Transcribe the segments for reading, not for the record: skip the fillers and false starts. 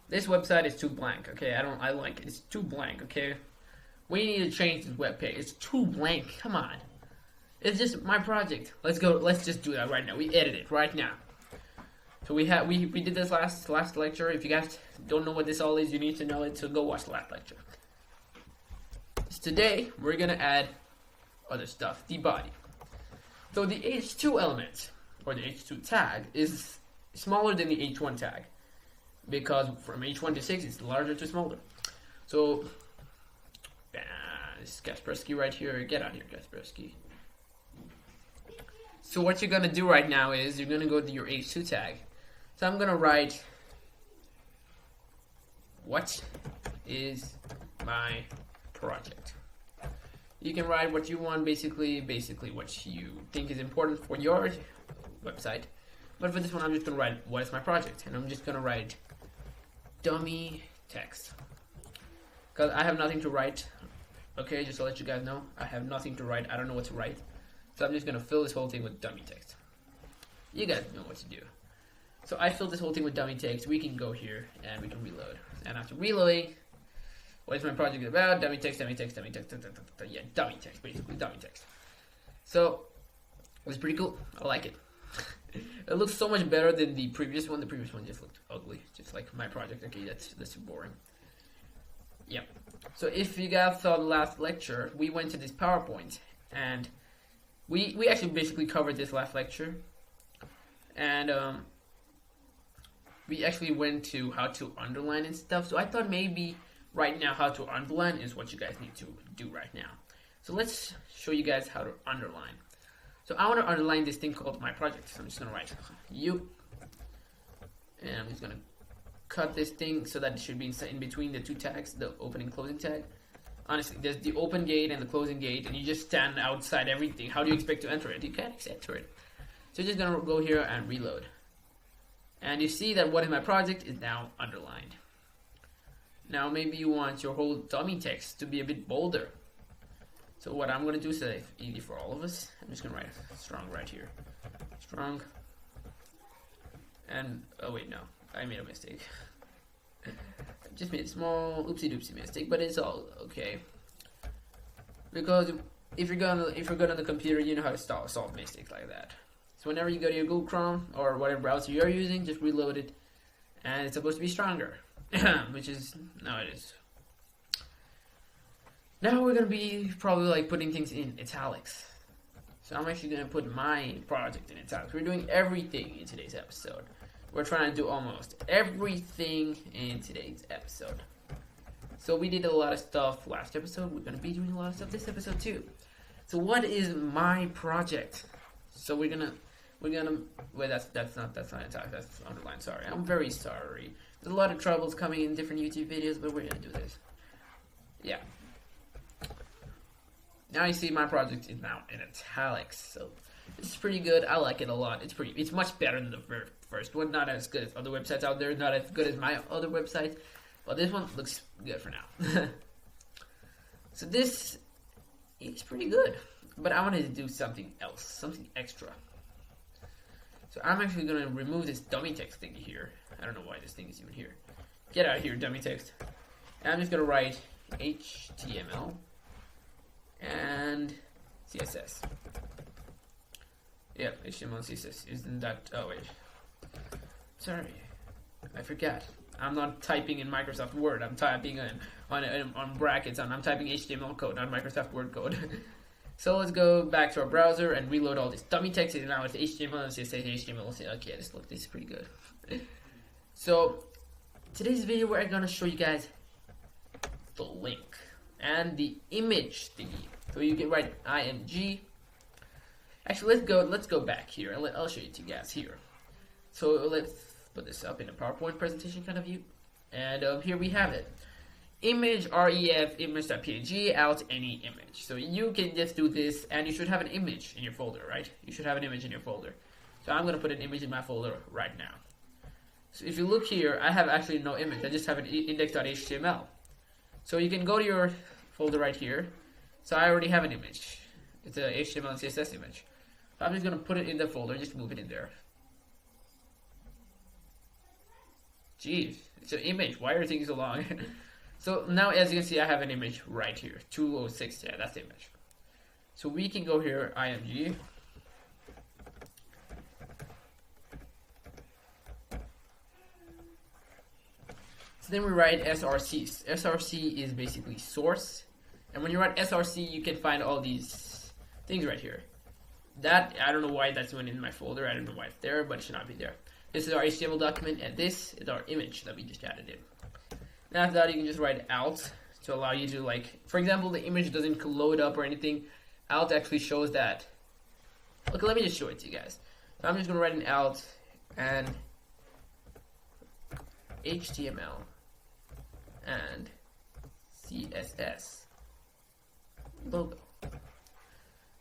This website is too blank. Okay, I like it. It's too blank. Okay, we need to change this web page. It's too blank. Come on. It's just my project. Let's go. Let's just do that right now. We edit it right now. So we did this last lecture. If you guys don't know what this all is, you need to know it. So go watch the last lecture. So today we're gonna add other stuff. The body. So the h2 element or the h2 tag is smaller than the h1 tag because from h1 to 6 it's larger to smaller. So this is Kaspersky right here. Get out here, Kaspersky. So what you're gonna do right now is you're gonna go to your h2 tag. So I'm gonna write, what is my project? You can write what you want, basically what you think is important for your website. But for this one, I'm just gonna write, what is my project? And I'm just gonna write dummy text. Because I have nothing to write. Okay, just to let you guys know, I have nothing to write. I don't know what to write. So I'm just gonna fill this whole thing with dummy text. You guys know what to do. So I filled this whole thing with dummy text. We can go here and we can reload. And after reloading, what is my project about? Dummy text, dummy text, dummy text, yeah, dummy text, basically, dummy text. So, it was pretty cool. I like it. It looks so much better than the previous one. The previous one just looked ugly, just like my project. Okay, that's boring. Yep. So if you guys saw the last lecture, we went to this PowerPoint, and we actually basically covered this last lecture. And, we actually went to how to underline and stuff. So I thought maybe right now how to underline is what you guys need to do right now. So let's show you guys how to underline. So I want to underline this thing called my project. So I'm just going to write you. And I'm just going to cut this thing so that it should be in between the two tags, the open and closing tag. Honestly, there's the open gate and the closing gate, and you just stand outside everything. How do you expect to enter it? You can't enter it. So you're just going to go here and reload. And you see that what is my project is now underlined. Now maybe you want your whole dummy text to be a bit bolder. So what I'm going to do is it's easy for all of us. I'm just going to write strong right here. Strong. And, oh wait, no. I made a mistake. I just made a small oopsie doopsie mistake, but it's all okay. Because if you're good on the computer, you know how to solve mistakes like that. So whenever you go to your Google Chrome or whatever browser you're using, just reload it, and it's supposed to be stronger, which is, no it is. Now we're going to be probably like putting things in italics. So I'm actually going to put my project in italics. We're doing everything in today's episode. We're trying to do almost everything in today's episode. So we did a lot of stuff last episode. We're going to be doing a lot of stuff this episode too. So what is my project? So we're gonna wait, that's not italic, that's underlined. Sorry, I'm very sorry. There's a lot of troubles coming in different YouTube videos, but we're gonna do this. Yeah. Now you see my project is now in italics, so it's pretty good. I like it a lot. It's much better than the first one. Not as good as other websites out there. Not as good as my other websites, but this one looks good for now. So this is pretty good. But I wanted to do something else, something extra. So I'm actually going to remove this dummy text thing here. I don't know why this thing is even here. Get out of here, dummy text. And I'm just going to write HTML and CSS. Yep, HTML and CSS. Isn't that... Oh, wait. Sorry. I forgot. I'm not typing in Microsoft Word. I'm typing on brackets. I'm typing HTML code, not Microsoft Word code. So let's go back to our browser and reload all this dummy text. And now it's HTML and CSS, HTML. Okay, this is pretty good. So today's video, we're gonna show you guys the link and the image thingy. So you can write img. Actually, let's go back here and I'll show you to you guys here. So let's put this up in a PowerPoint presentation kind of view, and here we have it. Image ref image.png out any image. So you can just do this, and you should have an image in your folder, right? You should have an image in your folder. So I'm gonna put an image in my folder right now. So if you look here, I have actually no image. I just have an index.html. So you can go to your folder right here. So I already have an image. It's a HTML and CSS image. So I'm just gonna put it in the folder. Just move it in there. Jeez, it's an image. Why are things so long? So now, as you can see, I have an image right here. 206. Yeah, that's the image. So we can go here, img. So then we write src. Src is basically source. And when you write src, you can find all these things right here. That, I don't know why that's one in my folder. I don't know why it's there, but it should not be there. This is our HTML document, and this is our image that we just added in. Now after that, you can just write alt to allow you to, like, for example, the image doesn't load up or anything. Alt actually shows that. Okay, let me just show it to you guys. So I'm just going to write an alt and HTML and CSS logo.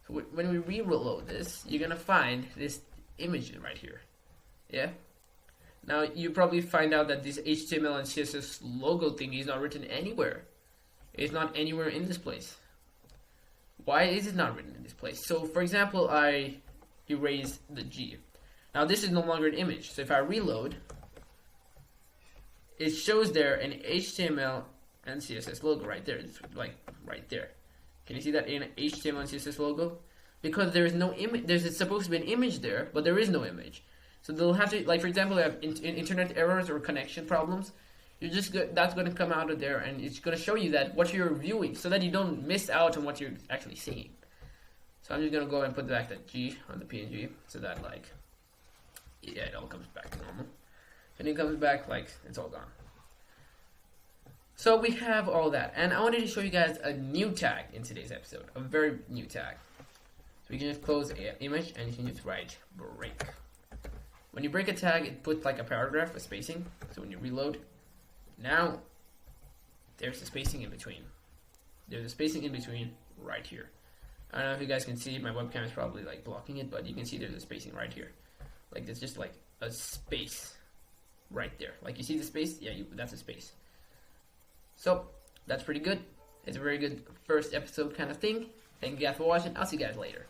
So when we re-reload this, you're going to find this image right here. Yeah? Now, you probably find out that this HTML and CSS logo thing is not written anywhere. It's not anywhere in this place. Why is it not written in this place? So, for example, I erase the G. Now, this is no longer an image. So, if I reload, it shows there an HTML and CSS logo right there. It's like right there. Can you see that in HTML and CSS logo? Because there is no image. There's supposed to be an image there, but there is no image. So they'll have to, like, for example, have internet errors or connection problems. You're just that's going to come out of there, and it's going to show you that what you're viewing, so that you don't miss out on what you're actually seeing. So I'm just going to go and put back that G on the PNG, so that, like, yeah, it all comes back to normal. And it comes back like it's all gone. So we have all that, and I wanted to show you guys a new tag in today's episode, a very new tag. So we can just close an image, and you can just write break. When you break a tag, it puts like a paragraph with spacing. So when you reload, now there's a spacing in between. There's a spacing in between right here. I don't know if you guys can see, my webcam is probably like blocking it, but you can see there's a spacing right here. Like there's just like a space right there. Like you see the space? Yeah, that's a space. So that's pretty good. It's a very good first episode kind of thing. Thank you guys for watching. I'll see you guys later.